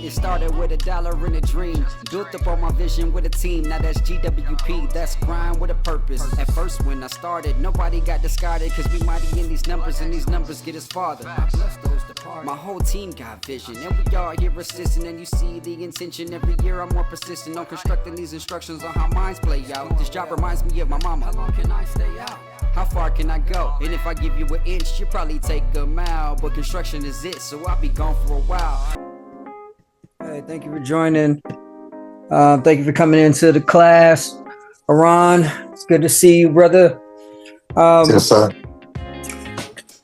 It started with $1 and a dream. Built up on my vision with a team. Now that's GWP, that's grind with a purpose. At first when I started, nobody got discarded, cause we mighty in these numbers and these numbers get us farther. My whole team got vision, and we all here assisting, and you see the intention. Every year I'm more persistent on constructing these instructions on how minds play out. This job reminds me of my mama. How long can I stay out? How far can I go? And if I give you an inch, you probably take a mile. But construction is it, so I'll be gone for a while. Hey, thank you for joining. Thank you for coming into the class. Aron, it's good to see you, brother. Yes, sir.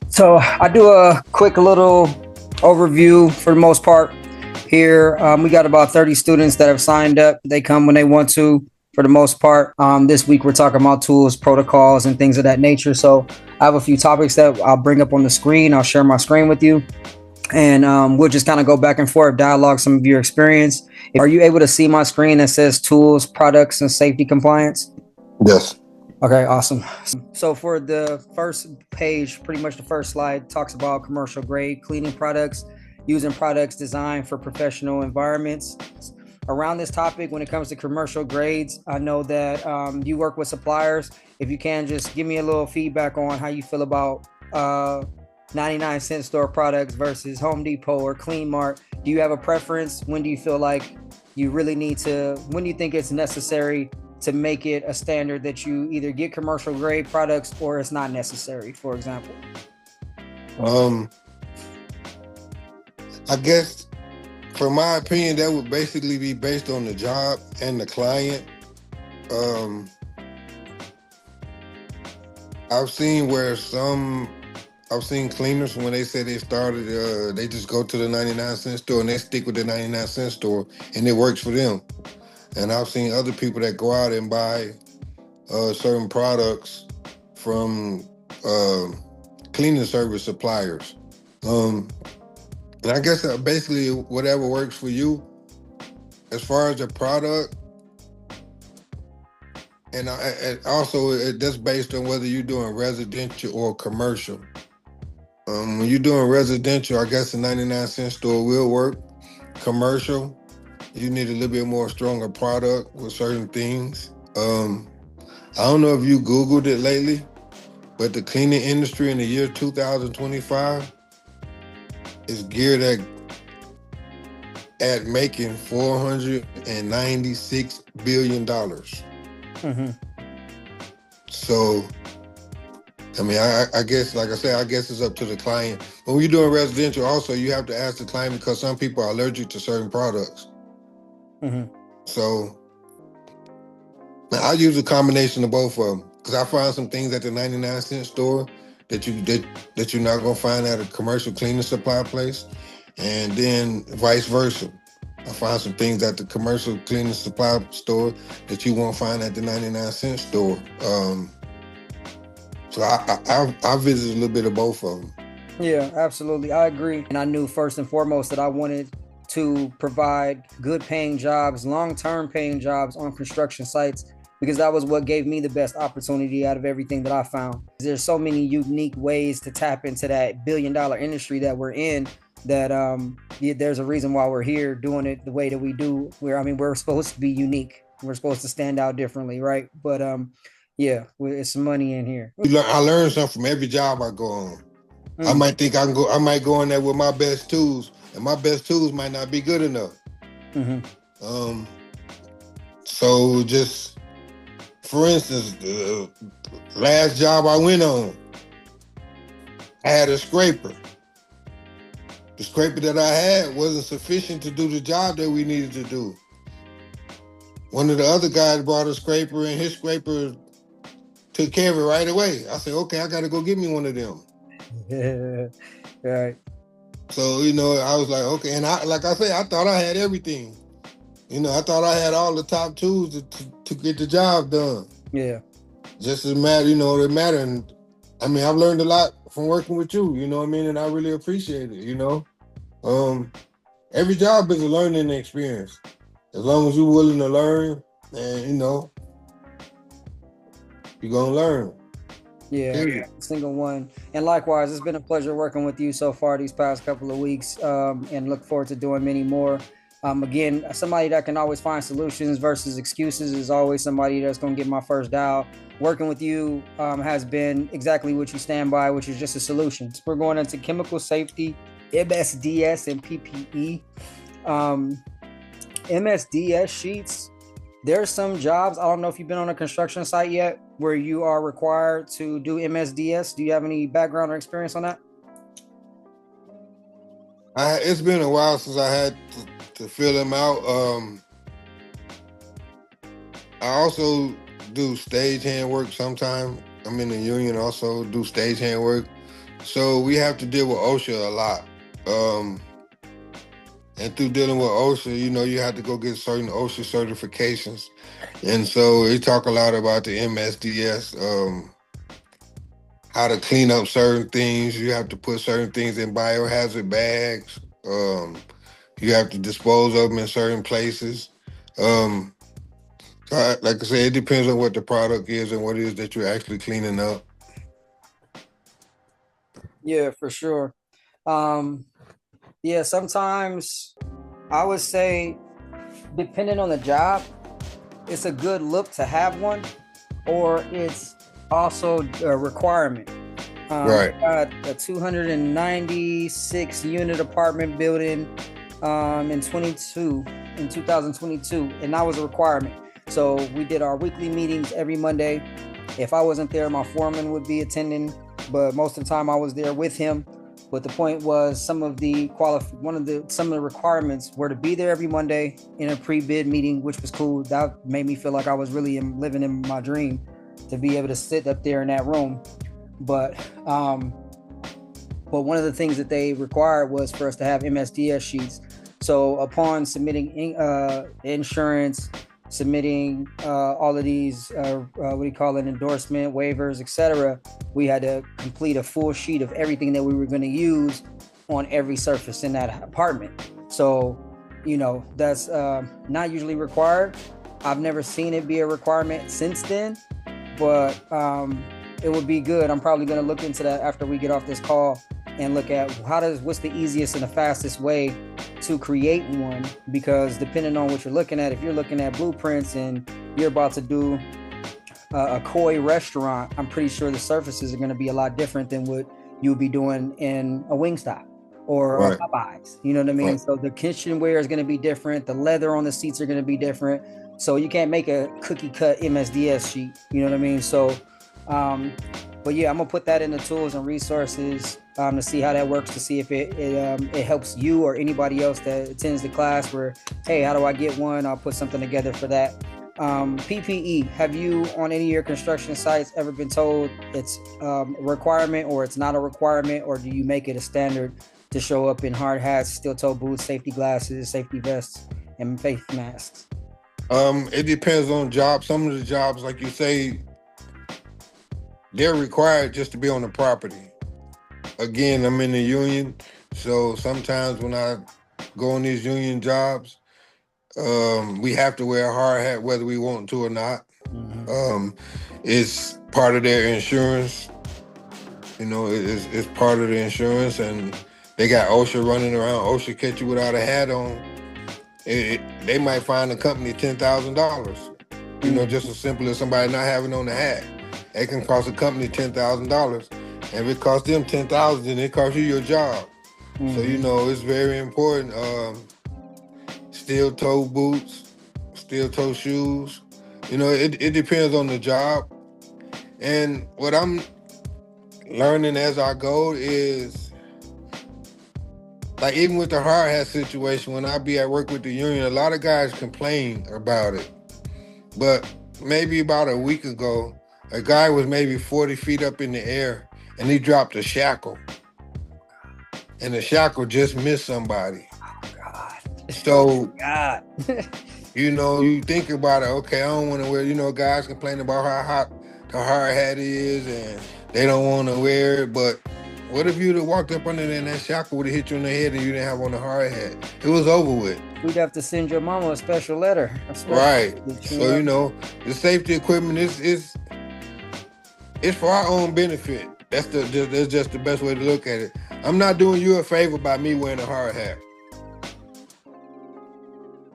So I do a quick little overview for the most part here. We got about 30 students that have signed up. They come when they want to, for the most part. This week we're talking about tools, protocols, and things of that nature. So I have a few topics that I'll bring up on the screen. I'll share my screen with you, and we'll just kind of go back and forth, dialogue some of your experience. Are you able to see my screen that says tools, products, and safety compliance? Yes. Okay, awesome. So for the first page, pretty much the first slide talks about commercial grade cleaning products, using products designed for professional environments. Around this topic, when it comes to commercial grades, I know that you work with suppliers. If you can, just give me a little feedback on how you feel about 99-cent store products versus Home Depot or Clean Mart. Do you have a preference? When do you feel like you really need to, when do you think it's necessary to make it a standard that you either get commercial grade products or it's not necessary, for example? I guess, for my opinion, that would basically be based on the job and the client. I've seen cleaners when they say they started, they just go to the 99-cent store and they stick with the 99-cent store and it works for them. And I've seen other people that go out and buy certain products from cleaning service suppliers. And I guess basically whatever works for you. As far as the product, and also that's based on whether you're doing residential or commercial. When you're doing residential, I guess the 99-cent store will work. Commercial, you need a little bit more stronger product with certain things. I don't know if you Googled it lately, but the cleaning industry in the year 2025 is geared at making $496 billion. Mm-hmm. So, I mean, I guess, like I said, I guess it's up to the client. When you're doing residential, also, you have to ask the client because some people are allergic to certain products. Mm-hmm. So, I use a combination of both of them because I find some things at the 99-cent store that you're not gonna find at a commercial cleaning supply place, and then vice versa. I find some things at the commercial cleaning supply store that you won't find at the 99-cent store. So I visited a little bit of both of them. Yeah, absolutely. I agree. And I knew first and foremost that I wanted to provide good paying jobs, long-term paying jobs on construction sites, because that was what gave me the best opportunity out of everything that I found. There's so many unique ways to tap into that billion-dollar industry that we're in that there's a reason why we're here doing it the way that we do. We're supposed to be unique. We're supposed to stand out differently, right? But yeah, it's some money in here. I learn something from every job I go on. I might think I might go in there with my best tools, and my best tools might not be good enough. Mm-hmm. So just, for instance, the last job I went on, I had a scraper. The scraper that I had wasn't sufficient to do the job that we needed to do. One of the other guys brought a scraper, and his scraper took care of it right away. I said, okay, I got to go get me one of them. Yeah, right. So, I was like, okay. And like I said, I thought I had everything. I thought I had all the top tools to get the job done. Yeah. Just as matter, it matter. And I mean, I've learned a lot from working with you, you know what I mean? And I really appreciate it, Every job is a learning experience. As long as you're willing to learn, and, you're going to learn. Yeah, single one. And likewise, it's been a pleasure working with you so far these past couple of weeks, and look forward to doing many more. Again, somebody that can always find solutions versus excuses is always somebody that's going to get my first dial. Working with you has been exactly what you stand by, which is just a solution. We're going into chemical safety, MSDS, and PPE. MSDS sheets, there's some jobs, I don't know if you've been on a construction site yet, where you are required to do MSDS. Do you have any background or experience on that? It's been a while since I had to fill them out. I also do stagehand work sometimes. I'm in the union, also do stagehand work. So we have to deal with OSHA a lot. And through dealing with OSHA, you have to go get certain OSHA certifications. And so we talk a lot about the MSDS, how to clean up certain things. You have to put certain things in biohazard bags. You have to dispose of them in certain places. Like I said, it depends on what the product is and what it is that you're actually cleaning up. Yeah, for sure. Yeah, sometimes I would say, depending on the job, it's a good look to have one, or it's also a requirement. Right. Got a 296 unit apartment building in 2022, and that was a requirement. So we did our weekly meetings every Monday. If I wasn't there, my foreman would be attending, but most of the time I was there with him. But the point was, some of the requirements were to be there every Monday in a pre-bid meeting, which was cool. That made me feel like I was really living in my dream, to be able to sit up there in that room. But one of the things that they required was for us to have MSDS sheets. So upon submitting insurance, submitting all of these endorsement waivers, etc., we had to complete a full sheet of everything that we were going to use on every surface in that apartment. So that's not usually required. I've never seen it be a requirement since then, but it would be good. I'm probably going to look into that after we get off this call and look at what's the easiest and the fastest way to create one, because depending on what you're looking at, if you're looking at blueprints and you're about to do a koi restaurant, I'm pretty sure the surfaces are going to be a lot different than what you'll be doing in a Wingstop or Right. a Popeyes. You know what I mean? Right. So the kitchenware is going to be different. The leather on the seats are going to be different. So you can't make a cookie cut MSDS sheet. You know what I mean? So, but yeah, I'm gonna put that in the tools and resources to see how that works, to see if it helps you or anybody else that attends the class, where, hey, how do I get one? I'll put something together for that. PPE, have you on any of your construction sites ever been told it's a requirement or it's not a requirement, or do you make it a standard to show up in hard hats, steel-toe boots, safety glasses, safety vests, and face masks? It depends on jobs. Some of the jobs, like you say, they're required just to be on the property. Again, I'm in the union, so sometimes when I go on these union jobs, we have to wear a hard hat whether we want to or not. Mm-hmm. It's part of their insurance. It's part of the insurance, and they got OSHA running around. OSHA catch you without a hat on, they might fine the company $10,000. Mm-hmm. Just as simple as somebody not having on a hat. It can cost a company $10,000. And if it costs them $10,000, then it costs you your job. Mm-hmm. So, it's very important. Steel-toe boots, steel-toe shoes. It depends on the job. And what I'm learning as I go is, like, even with the hard hat situation, when I be at work with the union, a lot of guys complain about it. But maybe about a week ago, a guy was maybe 40 feet up in the air, and he dropped a shackle. And the shackle just missed somebody. Oh, God. So, God. you think about it, okay, I don't want to wear, guys complain about how hot the hard hat is, and they don't want to wear it, but what if you'd have walked up under there and that shackle would have hit you in the head and you didn't have on the hard hat? It was over with. We'd have to send your mama a special letter. Right. So, the safety equipment is for our own benefit. That's just the best way to look at it. I'm not doing you a favor by me wearing a hard hat.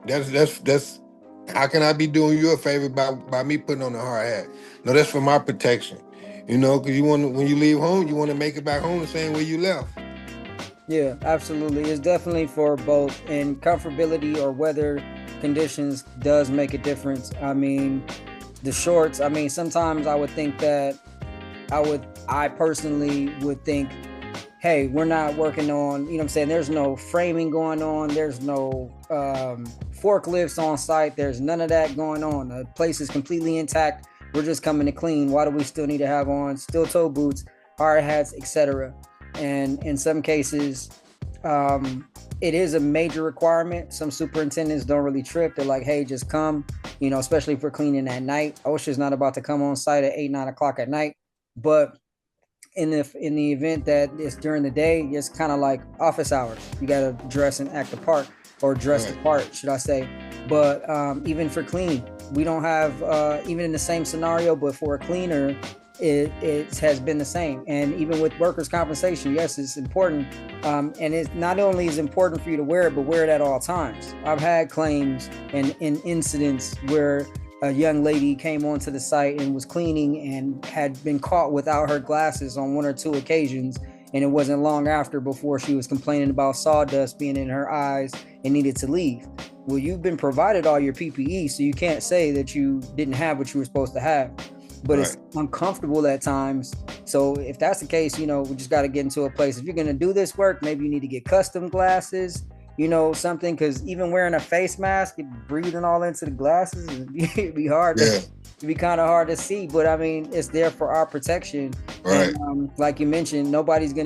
That's how can I be doing you a favor by me putting on a hard hat? No, that's for my protection. Because you want when you leave home, you want to make it back home the same way you left. Yeah, absolutely. It's definitely for both, and comfortability or weather conditions does make a difference. I mean, the shorts, I mean, sometimes I would think that I personally would think, hey, we're not working on, you know what I'm saying? There's no framing going on. There's no forklifts on site. There's none of that going on. The place is completely intact. We're just coming to clean. Why do we still need to have on steel toe boots, hard hats, etc.? And in some cases, it is a major requirement. Some superintendents don't really trip. They're like, hey, just come, especially if we're cleaning at night. OSHA's not about to come on site at 8, 9 o'clock at night. But in the event that it's during the day, it's kind of like office hours. You got to dress and act the part, or dress the part, should I say. But even for cleaning, we don't have, even in the same scenario, but for a cleaner, it has been the same. And even with workers' compensation, yes, it's important. And it's not only is important for you to wear it, but wear it at all times. I've had claims and incidents where a young lady came onto the site and was cleaning and had been caught without her glasses on 1 or 2 occasions. And it wasn't long after before she was complaining about sawdust being in her eyes and needed to leave. Well, you've been provided all your PPE, so you can't say that you didn't have what you were supposed to have. But right. It's uncomfortable at times. So if that's the case, we just got to get into a place. If you're going to do this work, maybe you need to get custom glasses, something, because even wearing a face mask and breathing all into the glasses, it'd be hard. Yeah. It'd be kind of hard to see, but I mean, it's there for our protection. Right. And, like you mentioned, nobody's not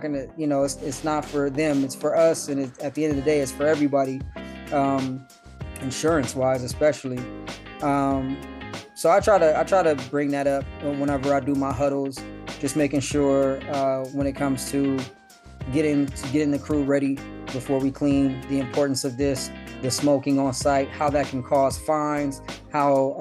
going to, it's not for them. It's for us. And at the end of the day, it's for everybody, insurance wise, especially. So I try to bring that up whenever I do my huddles, just making sure when it comes to getting the crew ready before we clean, the importance of this, the smoking on site, how that can cause fines, how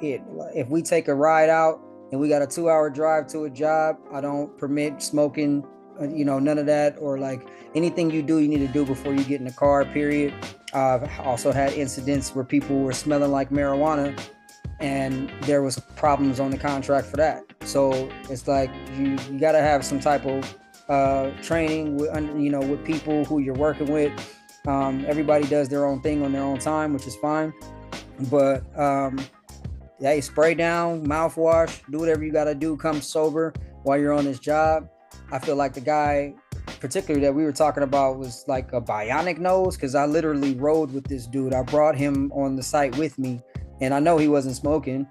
if we take a ride out and we got a 2-hour drive to a job, I don't permit smoking, none of that, or like anything you do, you need to do before you get in the car, period. I've also had incidents where people were smelling like marijuana and there was problems on the contract for that. So it's like you got to have some type of training with people who you're working with. Everybody does their own thing on their own time, which is fine. But you spray down, mouthwash, do whatever you got to do, come sober while you're on this job. I feel like the guy particularly that we were talking about was like a bionic nose, because I literally rode with this dude. I brought him on the site with me, and I know he wasn't smoking.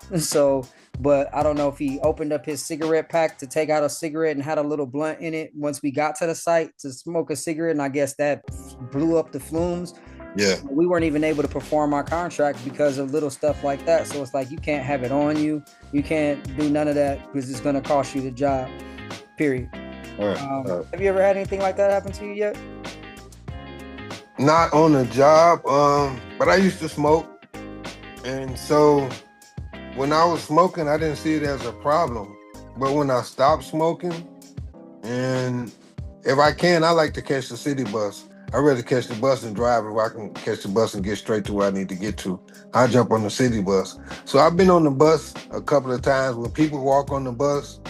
But I don't know if he opened up his cigarette pack to take out a cigarette and had a little blunt in it once we got to the site to smoke a cigarette, and I guess that blew up the flumes. Yeah. We weren't even able to perform our contract because of little stuff like that. So it's like, you can't have it on you. You can't do none of that because it's going to cost you the job, period. All right. Have you ever had anything like that happen to you yet? Not on the job, but I used to smoke. And so when I was smoking, I didn't see it as a problem. But when I stopped smoking, and if I can, I like to catch the city bus. I'd rather catch the bus and drive. If I can catch the bus and get straight to where I need to get to, I jump on the city bus. So I've been on the bus a couple of times when people walk on the bus,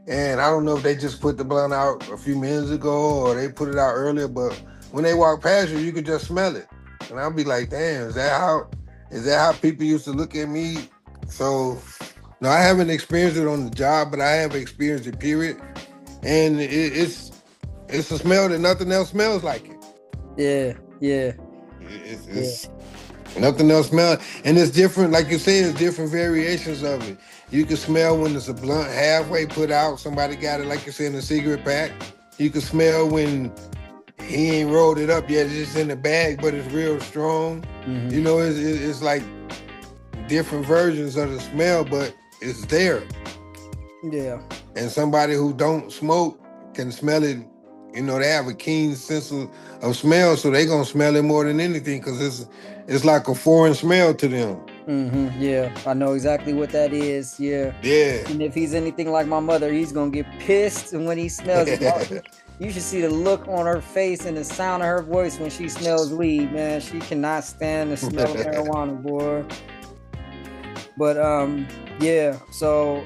and I don't know if they just put the blunt out a few minutes ago or they put it out earlier, but when they walk past you, you could just smell it. And I'll be like, damn, is that how people used to look at me? So, no, I haven't experienced it on the job, but I have experienced it, period. And it's a smell that nothing else smells like it. Yeah. It's nothing else smells. And it's different, like you said, it's different variations of it. You can smell when it's a blunt halfway put out. Somebody got it, like you said, in a cigarette pack. You can smell when he ain't rolled it up yet. It's just in the bag, but it's real strong. Mm-hmm. You know, it's like different versions of the smell, but it's there. Yeah. And somebody who don't smoke can smell it. You know, they have a keen sense of smell, so they gonna smell it more than anything because it's like a foreign smell to them. Mm-hmm. Yeah, I know exactly what that is. Yeah. Yeah. And if he's anything like my mother, he's gonna get pissed, and when he smells it, You should see the look on her face and the sound of her voice when she smells weed, man. She cannot stand the smell of marijuana, boy. But yeah. So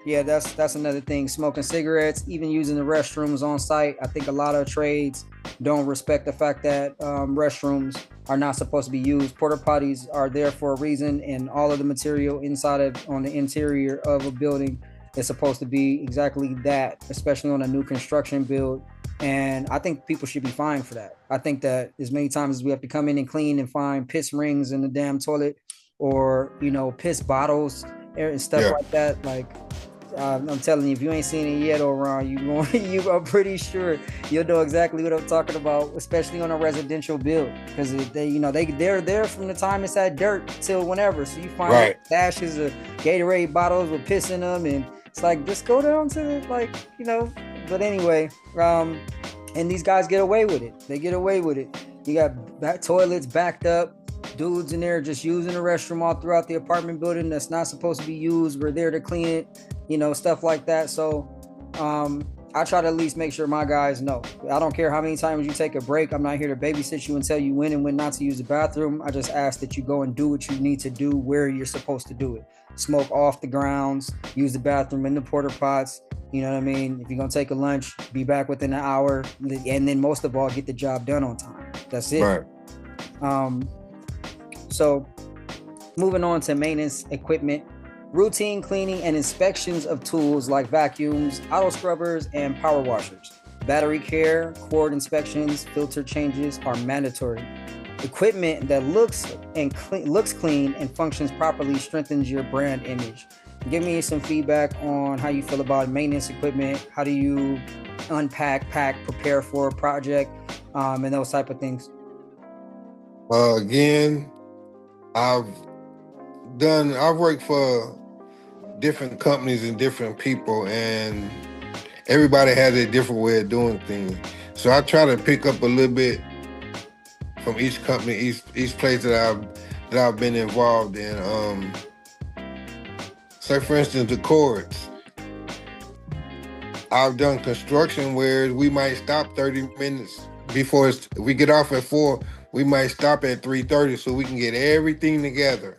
yeah, that's another thing. Smoking cigarettes, even using the restrooms on site. I think a lot of trades don't respect the fact that restrooms are not supposed to be used. Porta potties are there for a reason, and all of the material inside of on the interior of a building is supposed to be exactly that, especially on a new construction build. And I think people should be fined for that. I think that as many times as we have to come in and clean and find piss rings in the damn toilet, or piss bottles and stuff like that, like I'm telling you, if you ain't seen it yet, Oran, you are pretty sure you'll know exactly what I'm talking about, especially on a residential build, because they're there from the time it's at dirt till whenever. So you find stashes of Gatorade bottles with piss in them, and it's like, just go down to But anyway, and these guys get away with it. They get away with it. You got toilets backed up. Dudes in there just using the restroom all throughout the apartment building that's not supposed to be used. We're there to clean it, stuff like that. So I try to at least make sure my guys know. I don't care how many times you take a break. I'm not here to babysit you and tell you when and when not to use the bathroom. I just ask that you go and do what you need to do where you're supposed to do it. Smoke off the grounds, use the bathroom in the porta pots. You know what I mean? If you're going to take a lunch, be back within an hour. And then most of all, get the job done on time. That's it. Right. So moving on to maintenance equipment, routine cleaning and inspections of tools like vacuums, auto scrubbers, and power washers. Battery care, cord inspections, filter changes are mandatory. Equipment that looks clean and functions properly strengthens your brand image. Give me some feedback on how you feel about maintenance equipment. How do you unpack, pack, prepare for a project, and those type of things? Again, I've worked for different companies and different people, and everybody has a different way of doing things. So I try to pick up a little bit from each company, each place that I've been involved in. Say for instance, the cords. I've done construction where we might stop 30 minutes before we get off at 4. We might stop at 3:30 so we can get everything together.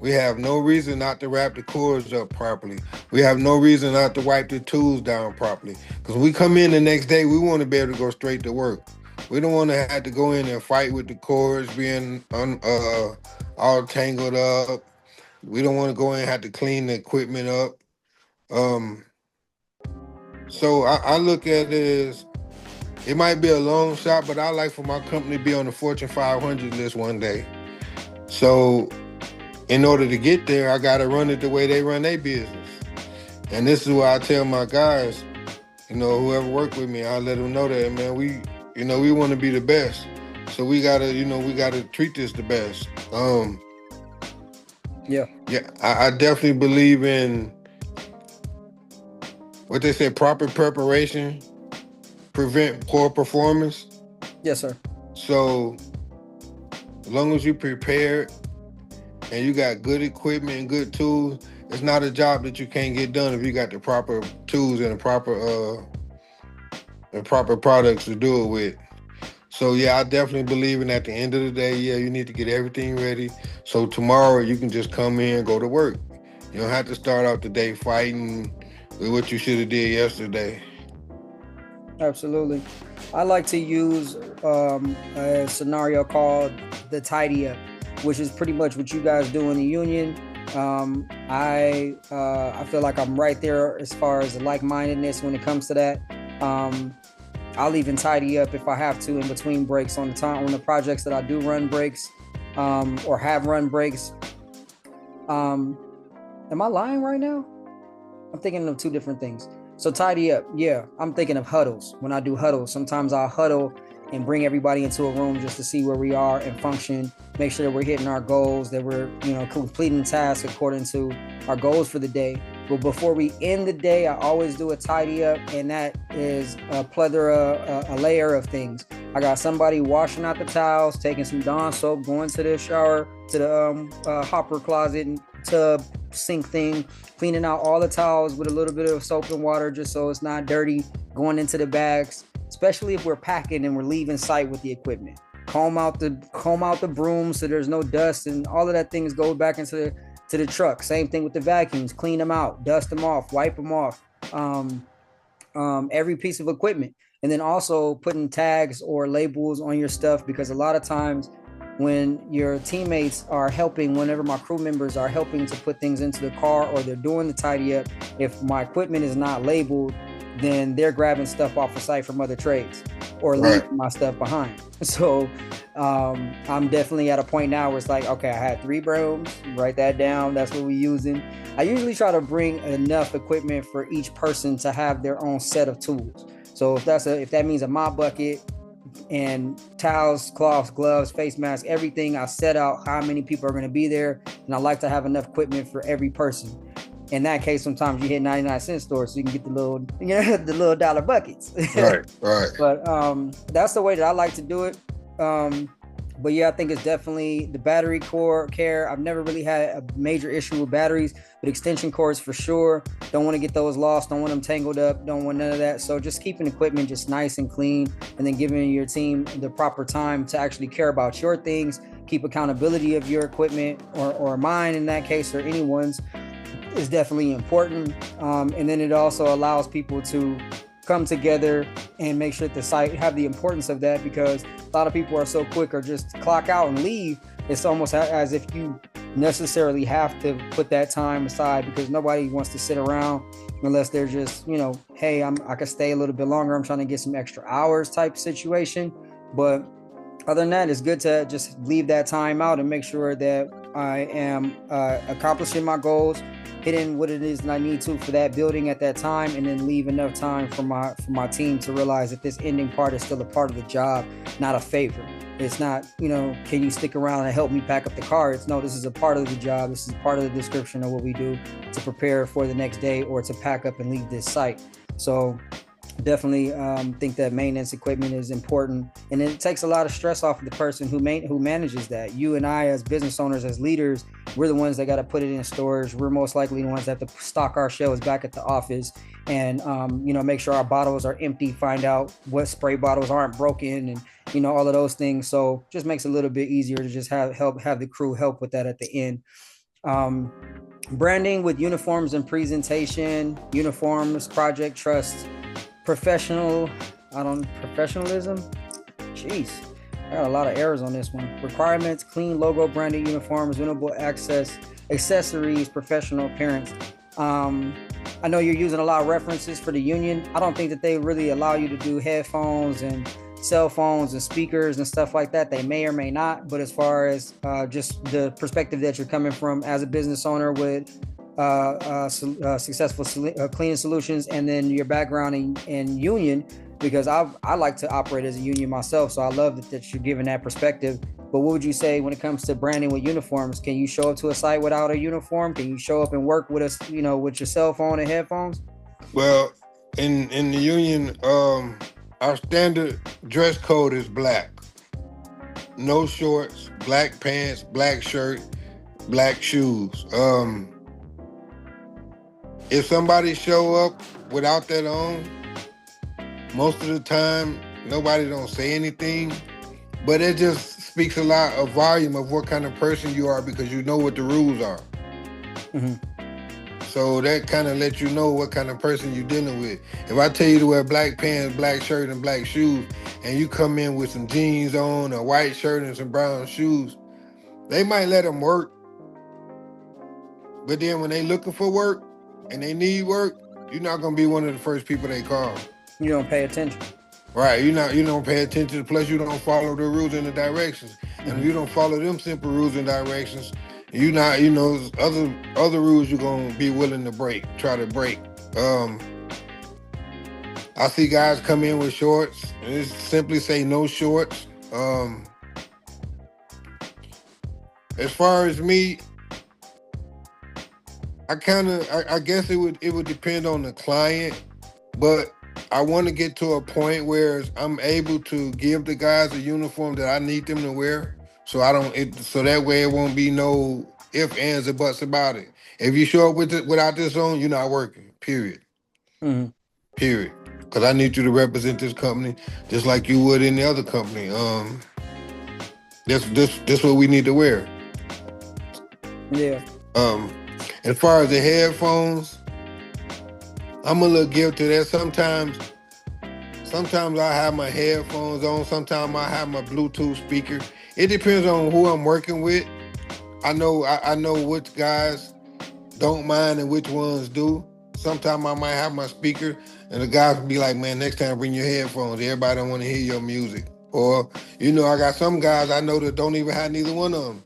We have no reason not to wrap the cords up properly. We have no reason not to wipe the tools down properly. Because when we come in the next day, we want to be able to go straight to work. We don't want to have to go in and fight with the cords being all tangled up. We don't want to go in and have to clean the equipment up. So I look at it as, it might be a long shot, but I like for my company to be on the Fortune 500 list one day. So in order to get there, I got to run it the way they run their business. And this is why I tell my guys, whoever work with me, I let them know that, man, we want to be the best. So we got to treat this the best. Yeah, I definitely believe in what they say, proper preparation prevent poor performance. Yes, sir. So as long as you prepared and you got good equipment and good tools, it's not a job that you can't get done if you got the proper tools and the proper products to do it with. So yeah, I definitely believe in, at the end of the day, you need to get everything ready. So tomorrow you can just come in and go to work. You don't have to start out the day fighting with what you should have did yesterday. Absolutely. I like to use a scenario called the tidy up, which is pretty much what you guys do in the union. I feel like I'm right there as far as the like-mindedness when it comes to that. I'll even tidy up if I have to in between breaks on the projects that I do run breaks or have run breaks. Am I lying right now? I'm thinking of two different things. So tidy up, I'm thinking of huddles. When I do huddles, sometimes I'll huddle and bring everybody into a room just to see where we are and function, make sure that we're hitting our goals, that we're completing tasks according to our goals for the day. But before we end the day, I always do a tidy up, and that is a layer of things. I got somebody washing out the towels, taking some Dawn soap, going to the shower, to the hopper closet and tub, sink thing, cleaning out all the towels with a little bit of soap and water just so it's not dirty, going into the bags, especially if we're packing and we're leaving site with the equipment. Comb out the broom so there's no dust, and all of that things go back into the truck. Same thing with the vacuums, clean them out, dust them off, wipe them off. Every piece of equipment. And then also putting tags or labels on your stuff, because a lot of times when your teammates are helping, whenever my crew members are helping to put things into the car or they're doing the tidy up, if my equipment is not labeled, then they're grabbing stuff off the site from other trades or leaving my stuff behind. So I'm definitely at a point now where it's like, okay, I had 3 brooms, write that down. That's what we're using. I usually try to bring enough equipment for each person to have their own set of tools. So if that means a mop bucket and towels, cloths, gloves, face masks, everything, I set out how many people are going to be there. And I like to have enough equipment for every person. In that case, sometimes you hit 99-cent stores so you can get the little dollar buckets. Right. But that's the way that I like to do it. But yeah, I think it's definitely the battery core care. I've never really had a major issue with batteries, but extension cords for sure. Don't want to get those lost. Don't want them tangled up. Don't want none of that. So just keeping equipment just nice and clean, and then giving your team the proper time to actually care about your things, keep accountability of your equipment or mine in that case, or anyone's, is definitely important. And then it also allows people to come together and make sure that the site have the importance of that, because a lot of people are so quick or just clock out and leave. It's almost as if you necessarily have to put that time aside, because nobody wants to sit around unless they're just, hey, I can stay a little bit longer. I'm trying to get some extra hours type situation. But other than that, it's good to just leave that time out and make sure that I am accomplishing my goals, hitting what it is that I need to for that building at that time, and then leave enough time for my team to realize that this ending part is still a part of the job, not a favor. It's not, can you stick around and help me pack up the car? It's no, this is a part of the job. This is part of the description of what we do to prepare for the next day or to pack up and leave this site. So definitely think that maintenance equipment is important, and it takes a lot of stress off of the person who manages that. You and I, as business owners, as leaders, we're the ones that got to put it in storage. We're most likely the ones that have to stock our shelves back at the office and make sure our bottles are empty, find out what spray bottles aren't broken, and all of those things. So just makes it a little bit easier to just have the crew help with that at the end. Branding with uniforms and presentation, uniforms, project trust, professionalism. Jeez, I got a lot of errors on this one. Requirements: clean logo, branded uniforms, winnable access, accessories, professional appearance. I know you're using a lot of references for the union. I don't think that they really allow you to do headphones and cell phones and speakers and stuff like that. They may or may not, but as far as just the perspective that you're coming from as a business owner with successful cleaning solutions, and then your background in union, because I like to operate as a union myself, so I love that you're giving that perspective. But what would you say when it comes to branding with uniforms? Can you show up to a site without a uniform? Can you show up and work with us, with your cell phone and headphones? Well, in the union, our standard dress code is black. No shorts, black pants, black shirt, black shoes. If somebody show up without that on, most of the time, nobody don't say anything, but it just speaks a lot of volume of what kind of person you are, because you know what the rules are. Mm-hmm. So that kind of lets you know what kind of person you're dealing with. If I tell you to wear black pants, black shirt, and black shoes, and you come in with some jeans on, a white shirt, and some brown shoes, they might let them work. But then when they looking for work and they need work, you're not gonna be one of the first people they call. You don't pay attention. Right, you don't pay attention, plus you don't follow the rules and the directions. And if you don't follow them simple rules and directions, you not, other rules you're gonna be willing to try to break. I see guys come in with shorts, and it simply say no shorts. As far as me, I guess it would depend on the client, but I want to get to a point where I'm able to give the guys a uniform that I need them to wear, so that way it won't be no ifs, ands, or buts about it. If you show up without this on, you're not working. Period. Mm-hmm. Period. Because I need you to represent this company just like you would any other company. This what we need to wear. Yeah. Um, as far as the headphones, I'm a little guilty of that. Sometimes I have my headphones on. Sometimes I have my Bluetooth speaker. It depends on who I'm working with. I know which guys don't mind and which ones do. Sometimes I might have my speaker and the guys will be like, man, next time bring your headphones. Everybody don't want to hear your music. Or, I got some guys I know that don't even have neither one of them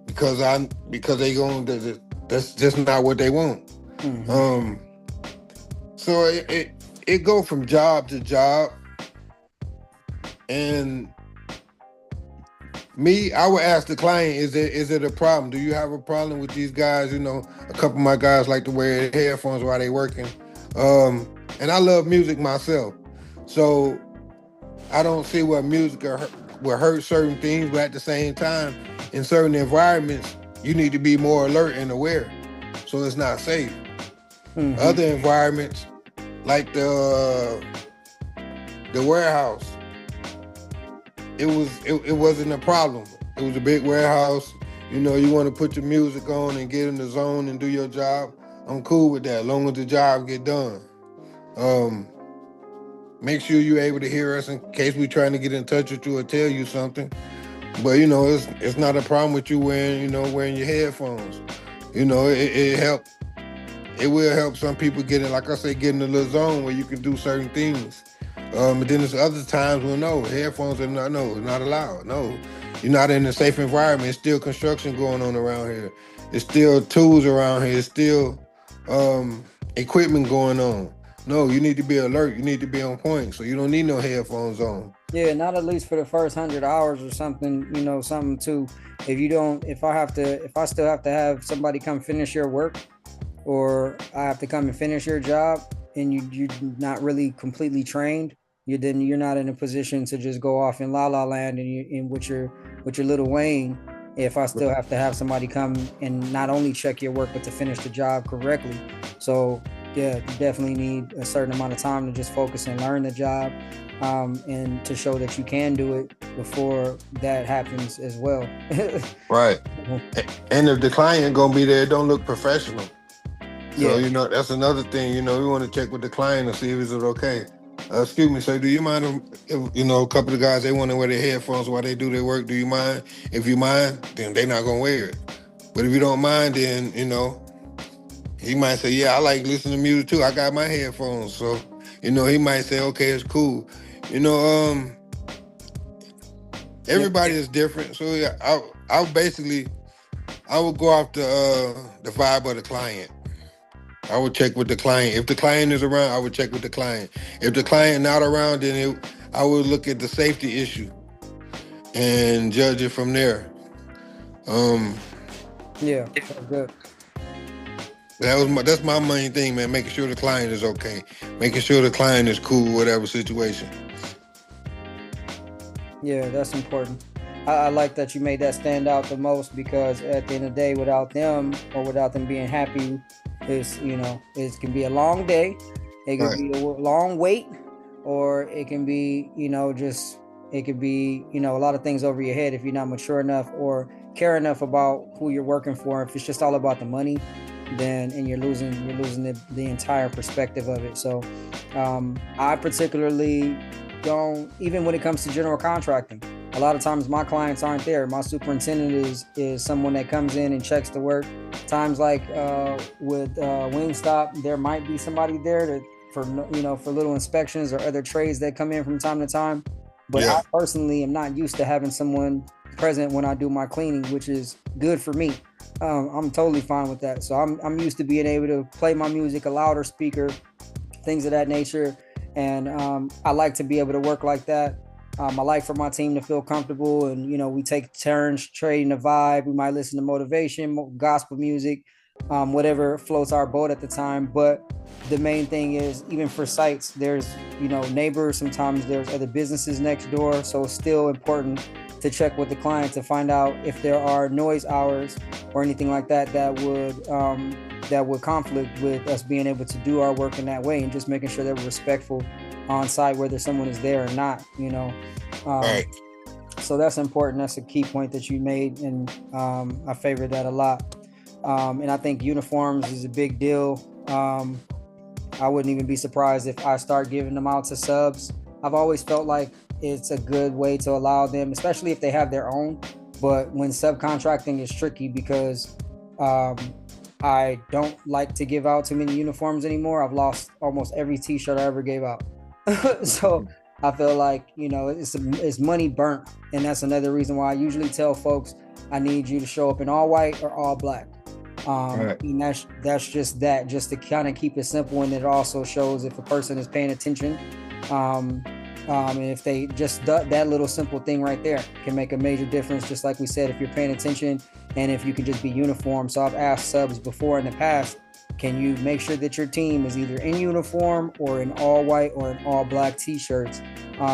because they going that's just not what they want. Mm-hmm. So it go from job to job. And me, I would ask the client, is it a problem? Do you have a problem with these guys? A couple of my guys like to wear headphones while they working. And I love music myself. So I don't see what music will hurt certain things, but at the same time, in certain environments, you need to be more alert and aware. So it's not safe. Mm-hmm. Other environments, like the warehouse, it wasn't a problem. It was a big warehouse. You want to put your music on and get in the zone and do your job. I'm cool with that, as long as the job get done. Make sure you're able to hear us in case we're trying to get in touch with you or tell you something. But it's not a problem with you wearing your headphones. It help. It will help some people get in, like I say, get in a little zone where you can do certain things. But then there's other times when no, headphones are not allowed. No, you're not in a safe environment. It's still construction going on around here. It's still tools around here. It's still equipment going on. No, you need to be alert. You need to be on point. So you don't need no headphones on. Yeah, not at least for the first 100 hours or something. Something too. If I still have to have somebody come finish your work, or I have to come and finish your job, and you're not really completely trained, you're not in a position to just go off in la la land and you with your little Wayne. If I still have to have somebody come and not only check your work but to finish the job correctly. So yeah, you definitely need a certain amount of time to just focus and learn the job, and to show that you can do it before that happens as well. Right. And if the client gonna be there, it don't look professional. So, Yeah. That's another thing, we want to check with the client and see if it's okay. Excuse me, sir, do you mind if a couple of guys, they want to wear their headphones while they do their work? Do you mind? If you mind, then they're not going to wear it. But if you don't mind, then, he might say, yeah, I like listening to music too. I got my headphones. So, he might say, okay, it's cool. Everybody is different. So, yeah, I would go off the vibe of the client. I would check with the client. If the client is around, I would check with the client. If the client not around, then I would look at the safety issue and judge it from there. Yeah, that's good. That's my main thing, man. Making sure the client is okay. Making sure the client is cool with whatever situation. Yeah, that's important. I like that you made that stand out the most, because at the end of the day, without them being happy, it can be a long day. It can be a long wait, or it can be, a lot of things over your head if you're not mature enough or care enough about who you're working for. If it's just all about the money, and you're losing the entire perspective of it. So I particularly don't, even when it comes to general contracting, a lot of times my clients aren't there. My superintendent is someone that comes in and checks the work. Times like with Wingstop, there might be somebody there for little inspections or other trades that come in from time to time. But I personally am not used to having someone present when I do my cleaning, which is good for me. I'm totally fine with that. So I'm used to being able to play my music, a louder speaker, things of that nature. And I like to be able to work like that. I like for my team to feel comfortable, and we take turns trading the vibe. We might listen to motivation, gospel music, whatever floats our boat at the time. But the main thing is, even for sites, there's neighbors. Sometimes there's other businesses next door, so it's still important to check with the client to find out if there are noise hours or anything like that that would that would conflict with us being able to do our work in that way, and just making sure that we're respectful on site, whether someone is there or not, you know. Right. So that's important. That's a key point that you made, and I favor that a lot. And I think uniforms is a big deal. I wouldn't even be surprised if I start giving them out to subs. I've always felt like it's a good way to allow them, especially if they have their own. But when subcontracting is tricky, because I don't like to give out too many uniforms anymore. I've lost almost every t-shirt I ever gave out. So I feel like, you know, it's money burnt. And that's another reason why I usually tell folks, I need you to show up in all white or all black. Right. And that's just to kind of keep it simple. And it also shows if a person is paying attention. And if they just that little simple thing right there can make a major difference. Just like we said, if you're paying attention and if you can just be uniform. So I've asked subs before in the past, can you make sure that your team is either in uniform or in all white or in all black t-shirts,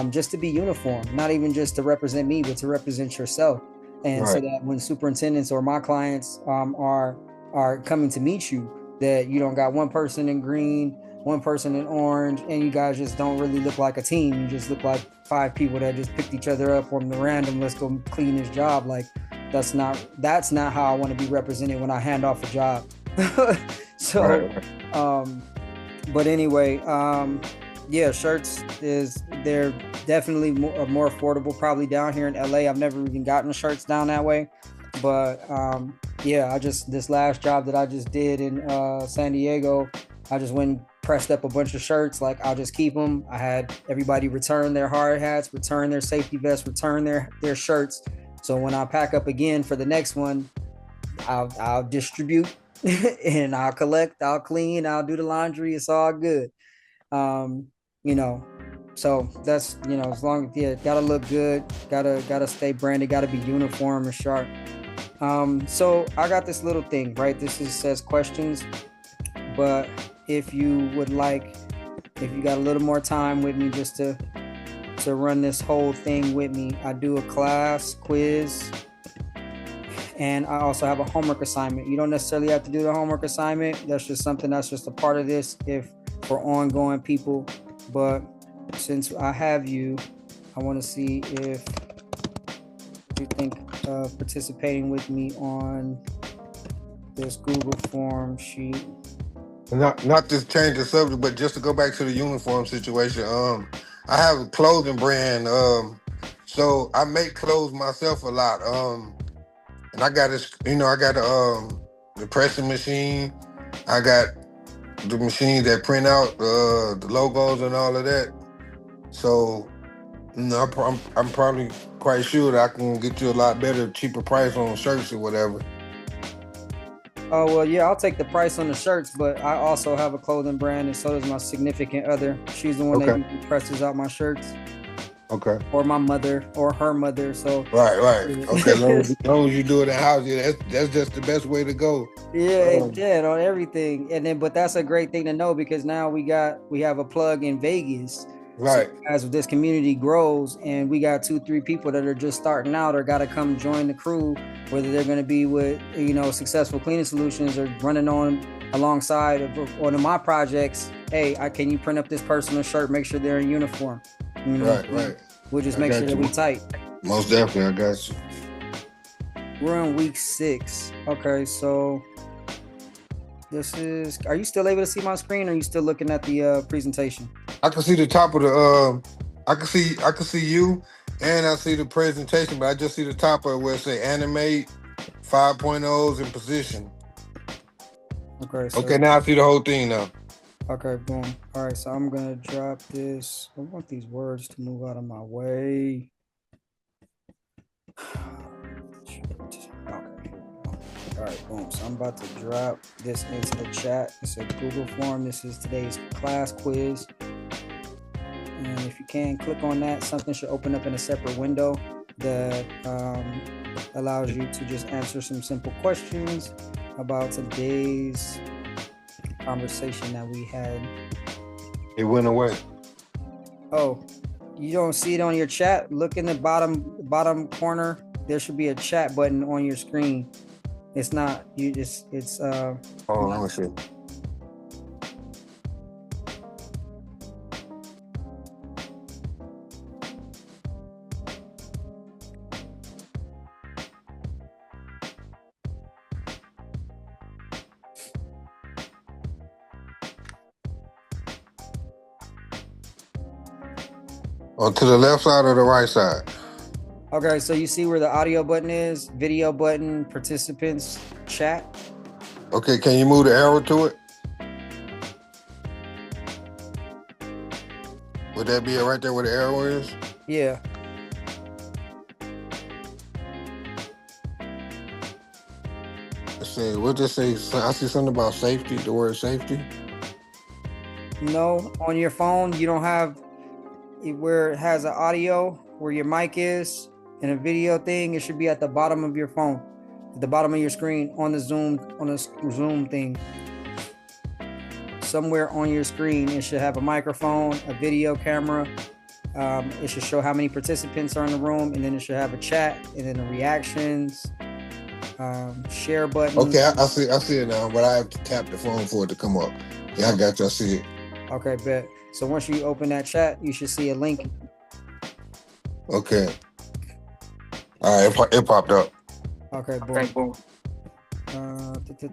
just to be uniform, not even just to represent me, but to represent yourself. And Right. so that when superintendents or my clients are coming to meet you, that you don't got one person in green, one person in orange, and you guys just don't really look like a team. You just look like 5 people that just picked each other up from the random, let's go clean this job. Like that's not how I want to be represented when I hand off a job. So, Right. but anyway, yeah, shirts they're definitely more affordable probably down here in LA. I've never even gotten shirts down that way, but yeah, this last job that I just did in San Diego, I just went and pressed up a bunch of shirts. Like, I'll just keep them. I had everybody return their hard hats, return their safety vests, return their shirts. So when I pack up again for the next one, I'll distribute and I'll collect, I'll clean, I'll do the laundry. It's all good. You know, so that's, you know, as long as, gotta look good, gotta stay branded, gotta be uniform and sharp. So I got this little thing, right? Says questions, but if you got a little more time with me just to run this whole thing with me, I do a class quiz, and I also have a homework assignment. You don't necessarily have to do the homework assignment. That's just something that's just a part of this if for ongoing people. But since I have you, I want to see if you think of participating with me on this Google form sheet. Not to change the subject, but just to go back to the uniform situation. I have a clothing brand. So I make clothes myself a lot. And I got this, you know, I got the pressing machine. I got the machine that print out the logos and all of that. So, you know, I'm probably quite sure that I can get you a lot better, cheaper price on shirts or whatever. Oh, well, yeah, I'll take the price on the shirts, but I also have a clothing brand, and so does my significant other. She's the one Okay. that presses out my shirts. Okay. Or my mother, or her mother. So Right. Okay. As long as you do it in house, yeah, that's just the best way to go. yeah, on everything. And then, but that's a great thing to know, because now we have a plug in Vegas. Right. So as this community grows, and we got 2-3 people that are just starting out or got to come join the crew, whether they're going to be with, you know, Successful Cleaning Solutions or running on alongside of one of my projects. Hey, can you print up this personal shirt? Make sure they're in uniform. You know, Right. We'll just make sure that we tight. Most definitely, I got you. We're on week 6. Okay, so are you still able to see my screen, or are you still looking at the presentation? I can see the top of the I can see you, and I see the presentation, but I just see the top of it where it say animate 5.0s in position. Okay. So, okay, now I see the whole thing now. Okay, boom. All right, so I'm gonna drop this. I want these words to move out of my way. Okay. All right, boom. So I'm about to drop this into the chat. It's a Google form. This is today's class quiz. And if you can click on that, something should open up in a separate window that allows you to just answer some simple questions about today's conversation that we had. It went away. Oh, you don't see it on your chat? Look in the bottom corner. There should be a chat button on your screen. It's not you. It's Oh, let me see. Oh, to the left side or the right side? okay. So you see where the audio button is, video button, participants, chat. Okay, can you move the arrow to it? Would that be it right there where the arrow is? Yeah. Let's see, what does it say? I see something about safety, the word safety. No, on your phone you don't have where it has an audio where your mic is and a video thing. It should be at the bottom of your phone, at the bottom of your screen on the Zoom thing. Somewhere on your screen, it should have a microphone, a video camera. It should show how many participants are in the room, and then it should have a chat, and then the reactions, share button. Okay, I see it now, but I have to tap the phone for it to come up. Yeah, I got you. I see it. Okay, bet. So once you open that chat, you should see a link. Okay. All right, it popped up. Okay, boom.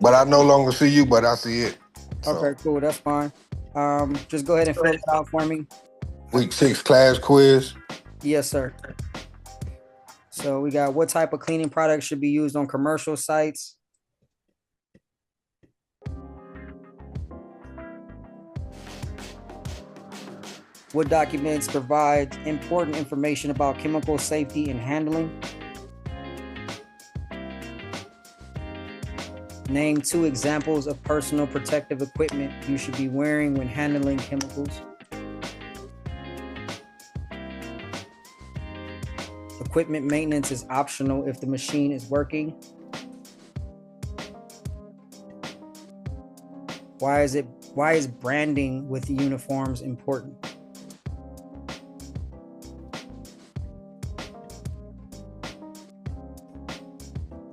But I no longer see you, but I see it. So. Okay, cool. That's fine. Just go ahead and fill it out for me. Week 6 class quiz. Yes, sir. So we got what type of cleaning products should be used on commercial sites. What documents provide important information about chemical safety and handling? Name 2 examples of personal protective equipment you should be wearing when handling chemicals. Equipment maintenance is optional if the machine is working. Why is branding with uniforms important?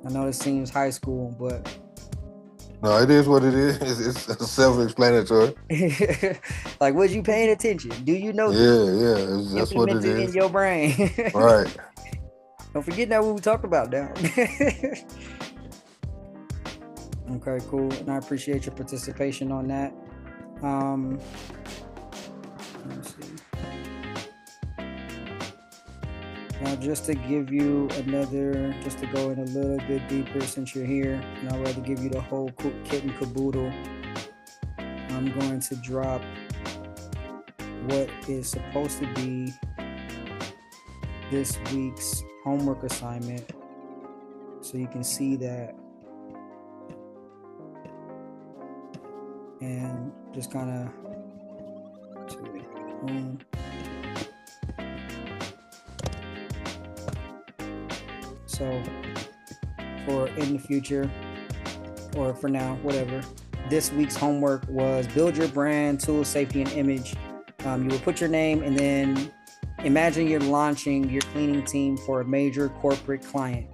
I know this seems high school, but no, it is what it is. It's self-explanatory. like, was you paying attention? Do you know? Yeah, that's what it is. In your brain, right? Don't forget that what we talked about now. Okay, cool. And I appreciate your participation on that. Let me see. Now, just to give you just to go in a little bit deeper since you're here, and I'd rather give you the whole kit and caboodle, I'm going to drop what is supposed to be this week's homework assignment so you can see that and just kind of so for in the future or for now, whatever, this week's homework was build your brand, tool, safety, and image. You will put your name and then imagine you're launching your cleaning team for a major corporate client.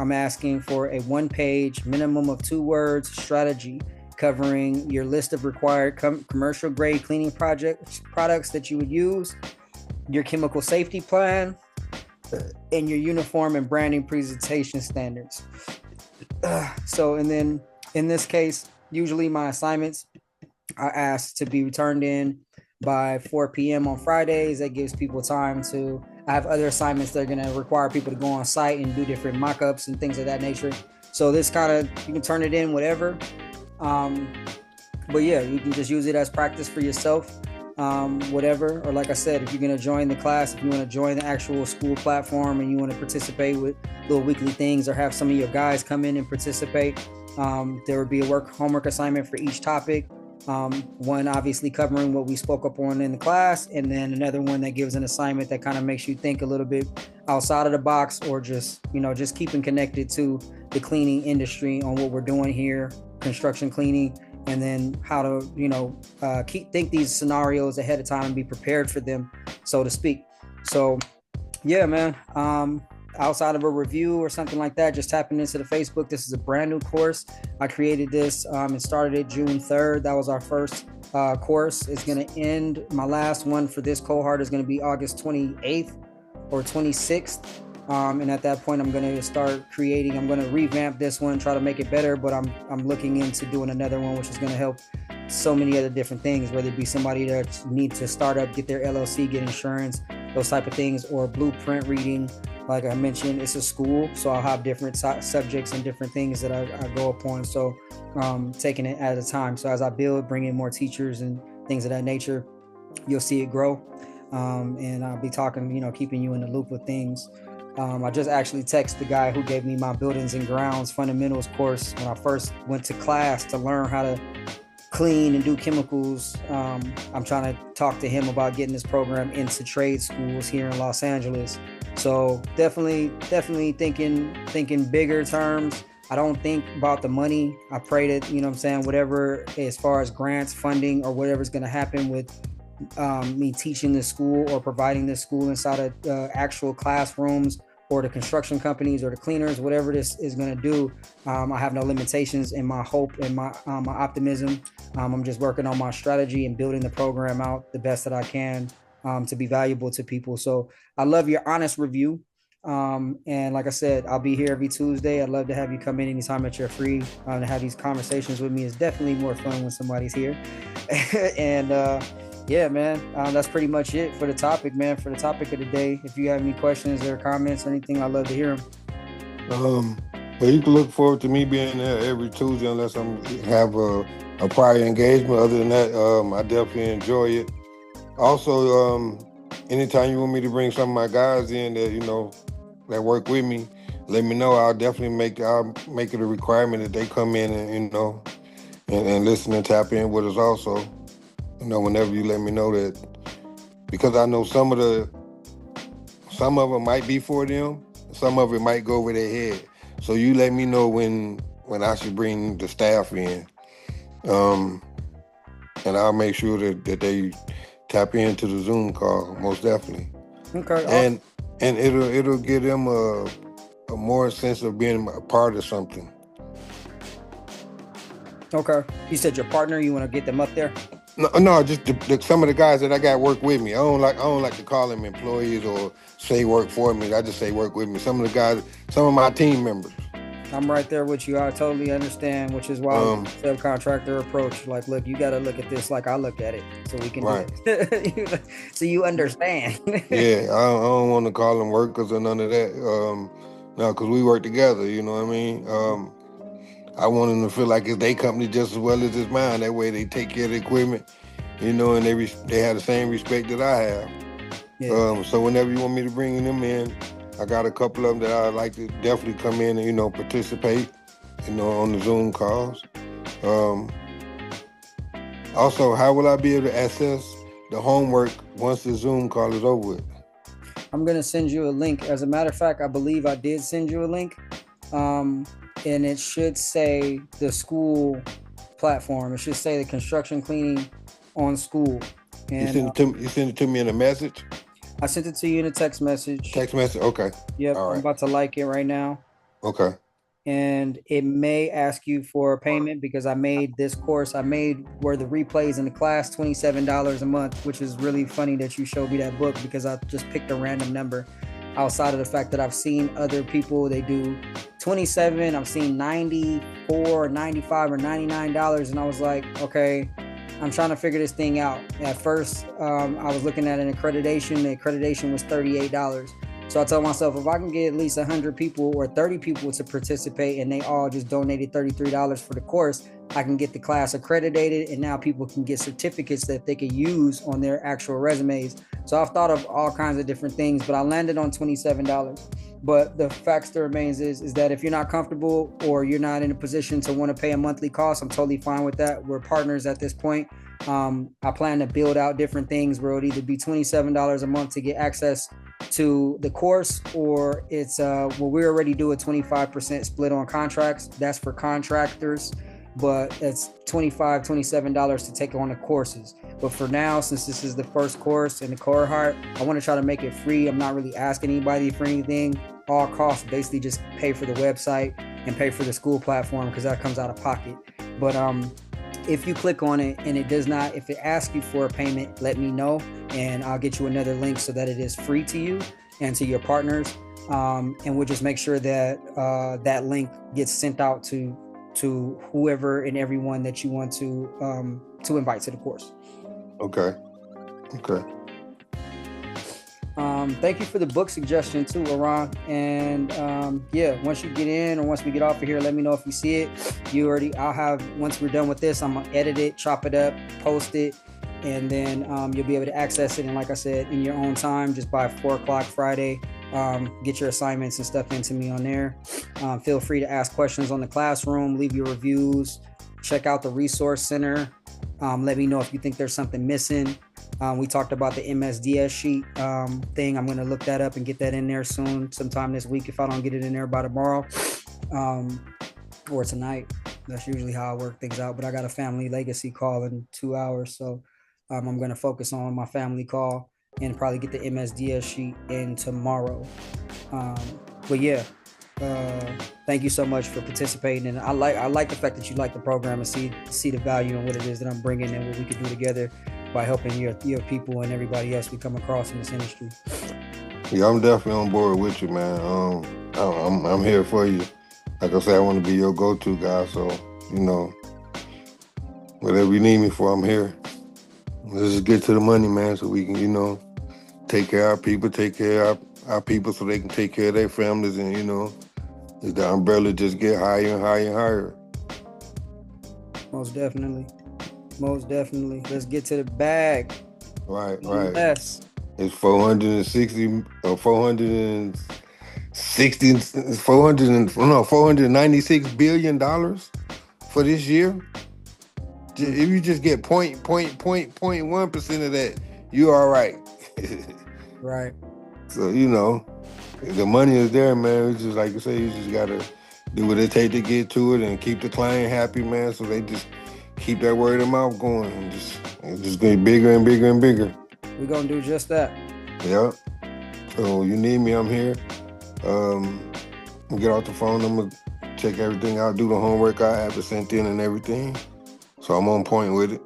I'm asking for a 1-page, minimum of 2 words strategy covering your list of required commercial grade cleaning products that you would use, your chemical safety plan, and your uniform and branding presentation standards. And then in this case, usually my assignments are asked to be returned in by 4 p.m. on Fridays. That gives people time to, I have other assignments that are going to require people to go on site and do different mock-ups and things of that nature. So this kind of, you can turn it in, whatever. But yeah, you can just use it as practice for yourself, whatever. Or like I said, if you're going to join the class, if you want to join the actual school platform and you want to participate with little weekly things or have some of your guys come in and participate, there would be a homework assignment for each topic. One obviously covering what we spoke up on in the class, and then another one that gives an assignment that kind of makes you think a little bit outside of the box, or just keeping connected to the cleaning industry on what we're doing here, construction cleaning, and then how to think these scenarios ahead of time and be prepared for them, so to speak. So yeah, man, outside of a review or something like that, just tapping into the Facebook. This is a brand new course. I created this and started it June 3rd. That was our first course. It's going to end. My last one for this cohort is going to be August 28th or 26th. And at that point, I'm going to start creating. I'm going to revamp this one, try to make it better. But I'm looking into doing another one, which is going to help so many other different things, whether it be somebody that needs to start up, get their LLC, get insurance, those type of things, or blueprint reading. Like I mentioned, it's a school, so I'll have different subjects and different things that I go upon. So taking it at a time. So as I build, bring in more teachers and things of that nature, you'll see it grow. And I'll be talking, keeping you in the loop with things. I just actually texted the guy who gave me my buildings and grounds fundamentals course when I first went to class to learn how to clean and do chemicals. I'm trying to talk to him about getting this program into trade schools here in Los Angeles. So definitely thinking bigger terms. I don't think about the money. I pray that, whatever as far as grants, funding, or whatever's going to happen with me teaching this school or providing this school inside of actual classrooms, or the construction companies or the cleaners, whatever this is going to do. I have no limitations in my hope and my optimism. I'm just working on my strategy and building the program out the best that I can to be valuable to people. So I love your honest review. And like I said, I'll be here every Tuesday. I'd love to have you come in anytime that you're free. To have these conversations with me is definitely more fun when somebody's here. And yeah, man, that's pretty much it for the topic, man, for the topic of the day. If you have any questions or comments or anything, I'd love to hear them. But you can look forward to me being there every Tuesday unless I have a prior engagement. Other than that, I definitely enjoy it. Also, anytime you want me to bring some of my guys in that, that work with me, let me know. I'll definitely make it a requirement that they come in and, and listen and tap in with us also. Whenever you let me know that, because I know some of it might be for them, some of it might go over their head. So you let me know when I should bring the staff in, and I'll make sure that they tap into the Zoom call, most definitely. Okay. And it'll give them a more sense of being a part of something. Okay. You said your partner, you want to get them up there? No, just some of the guys that I got work with me. I don't like to call them employees or say work for me. I just say work with me. Some of the guys, some of my team members. I'm right there with you. I totally understand, which is why subcontractor approach. Like, look, you got to look at this like I look at it, so we can do it. So you understand. Yeah, I don't want to call them workers or none of that. No, because we work together. You know what I mean? I want them to feel like it's their company just as well as it's mine. That way they take care of the equipment, and they have the same respect that I have. Yeah. So whenever you want me to bring them in, I got a couple of them that I'd like to definitely come in and, participate, on the Zoom calls. Also, how will I be able to access the homework once the Zoom call is over with? I'm going to send you a link. As a matter of fact, I believe I did send you a link. And it should say the school platform. It should say the construction cleaning on school. And you sent it to me in a message? I sent it to you in a text message. Text message, okay. Yep, all right. I'm about to like it right now. Okay. And it may ask you for a payment because I made this course. I made where the replays in the class $27 a month, which is really funny that you showed me that book because I just picked a random number. Outside of the fact that I've seen other people, they do 27, I've seen 94, 95, or $99. And I was like, okay, I'm trying to figure this thing out. At first, I was looking at an accreditation. The accreditation was $38. So I told myself, if I can get at least 100 people or 30 people to participate and they all just donated $33 for the course, I can get the class accredited, and now people can get certificates that they could use on their actual resumes. So I've thought of all kinds of different things, but I landed on $27. But the fact still remains is that if you're not comfortable or you're not in a position to want to pay a monthly cost, I'm totally fine with that. We're partners at this point. I plan to build out different things where it'll either be $27 a month to get access to the course, or it's we already do a 25% split on contracts. That's for contractors, but it's $27 to take on the courses. But for now, since this is the first course in the cohort, I want to try to make it free. I'm not really asking anybody for anything. all costs, basically just pay for the website and pay for the school platform because that comes out of pocket. But if you click on it and it does not, if it asks you for a payment, let me know and I'll get you another link so that it is free to you and to your partners. And we'll just make sure that that link gets sent out to whoever and everyone that you want to invite to the course. Okay. Thank you for the book suggestion too, Aran. And yeah, once you get in or once we get off of here, let me know if you see it. I'll have, once we're done with this, I'm gonna edit it, chop it up, post it, and then you'll be able to access it. And like I said, in your own time, just by 4:00 Friday, get your assignments and stuff into me on there. Feel free to ask questions on the classroom, leave your reviews, check out the resource center. Let me know if you think there's something missing. We talked about the MSDS sheet thing. I'm going to look that up and get that in there soon, sometime this week if I don't get it in there by tomorrow or tonight. That's usually how I work things out. But I got a family legacy call in 2 hours. So I'm going to focus on my family call and probably get the MSDS sheet in tomorrow. But yeah, thank you so much for participating. And I like the fact that you like the program and see the value in what it is that I'm bringing and what we could do together by helping your people and everybody else we come across in this industry. Yeah, I'm definitely on board with you, man. I'm here for you. Like I said, I want to be your go-to guy. So, whatever you need me for, I'm here. Let's just get to the money, man, so we can, take care of our people, take care of our people so they can take care of their families. And, the umbrella just get higher and higher and higher. Most definitely. Let's get to the bag. Right. Yes. It's $496 billion for this year. If you just get 0.1% of that, you're all right. Right. So, the money is there, man. It's just like you say, you just gotta do what it takes to get to it and keep the client happy, man. So they just keep that word of mouth going and just get bigger and bigger and bigger. We're gonna do just that. Yeah. So you need me, I'm here. Get off the phone, I'm gonna check everything out, do the homework I have to send in and everything. So I'm on point with it.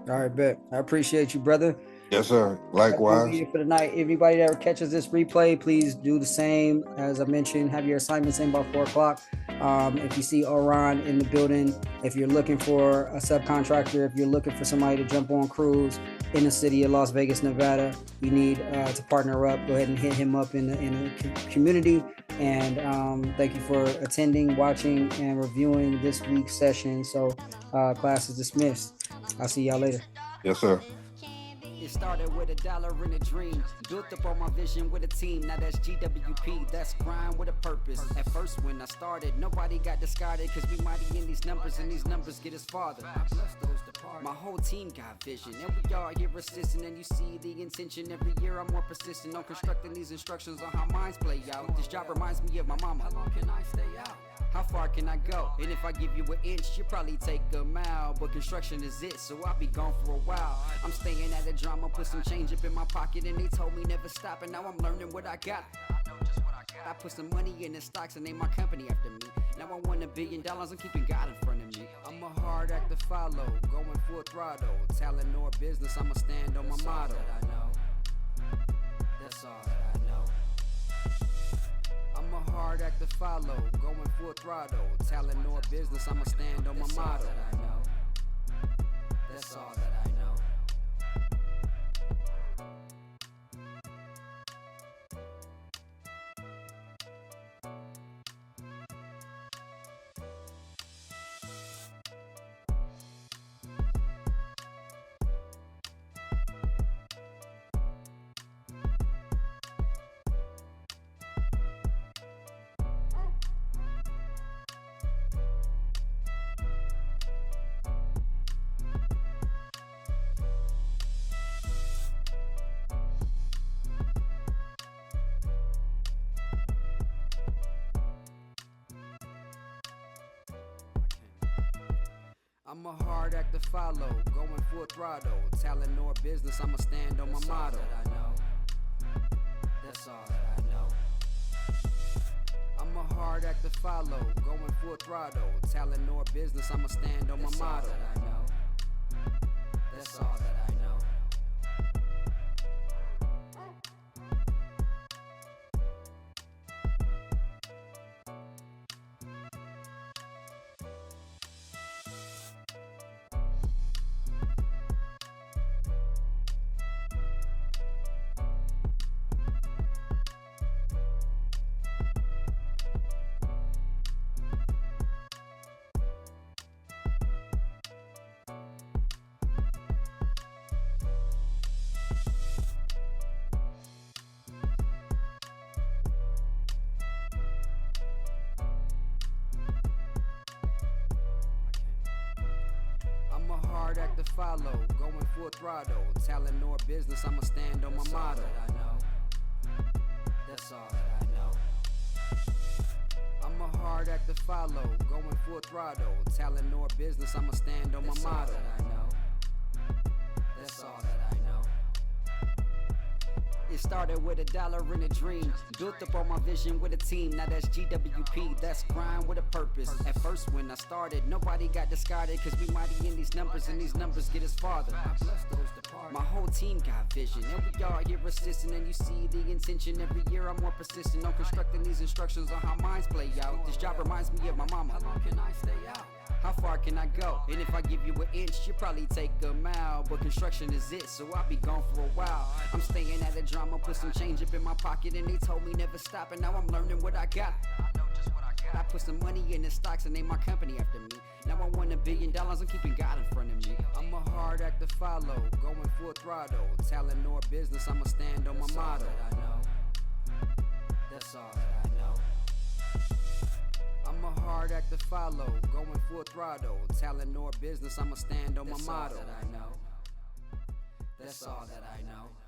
All right, bet. I appreciate you, brother. Yes, sir. Likewise. For the night. Everybody that catches this replay, please do the same. As I mentioned, have your assignments in by 4:00. If you see Oran in the building, if you're looking for a subcontractor, if you're looking for somebody to jump on crews in the city of Las Vegas, Nevada, you need to partner up. Go ahead and hit him up in the community. And thank you for attending, watching, and reviewing this week's session. So class is dismissed. I'll see y'all later. Yes, sir. It started with $1 and a dream. Built up on my vision with a team. Now that's GWP. That's grind with a purpose. At first when I started, nobody got discarded. Cause we mighty in these numbers and these numbers get us farther. My whole team got vision. And we all here assisting. And you see the intention. Every year I'm more persistent on constructing these instructions on how minds play out. This job reminds me of my mama. How long can I stay out? How far can I go? And if I give you an inch, you'll probably take a mile. But construction is it, so I'll be gone for a while. I'm staying at a drama, put some change up in my pocket. And they told me never stop, and now I'm learning what I got. I put some money in the stocks and named my company after me. Now I want $1 billion, I'm keeping God in front of me. I'm a hard act to follow, going full throttle. Talent or business, I'ma stand on my motto. That's all that I know. I'm a hard act to follow, going full throttle. Talent or business, I'ma stand on my motto. That's all that I know. I'm a hard act to follow, going full throttle. Talent or business, I'ma stand on my motto. That's all that I know. hard act to follow, going full throttle. Talent or business, I'ma stand on my motto. That's all that I know. I'm a hard act to follow, going full throttle. Talent or business, I'ma stand on my motto. That's all that I know. I'm a hard act to follow, going full throttle. Talent or business, I'ma stand on my motto. That's all that I know. It started with $1 and a dream, built up on my vision with a team. Now that's GWP, that's grind with a purpose. At first when I started, nobody got discarded, cause we mighty in these numbers and these numbers get us farther. My whole team got vision, and we all here assisting, and you see the intention. Every year I'm more persistent on constructing these instructions on how minds play out. This job reminds me of my mama. How long can I stay out? How far can I go? And if I give you an inch, you'll probably take a mile. But construction is it, so I'll be gone for a while. I'm staying at a drama, put some change up in my pocket, and they told me never stop, and now I'm learning what I got. I put some money in the stocks and named my company after me. Now I want $1 billion, I'm keeping God in front of me. I'm a hard act to follow, going full throttle. Talent or business, I'ma stand on my motto. That's all that I know. I'm a hard act to follow, going full throttle. Talent or business, I'ma stand on my motto. That's all that I know.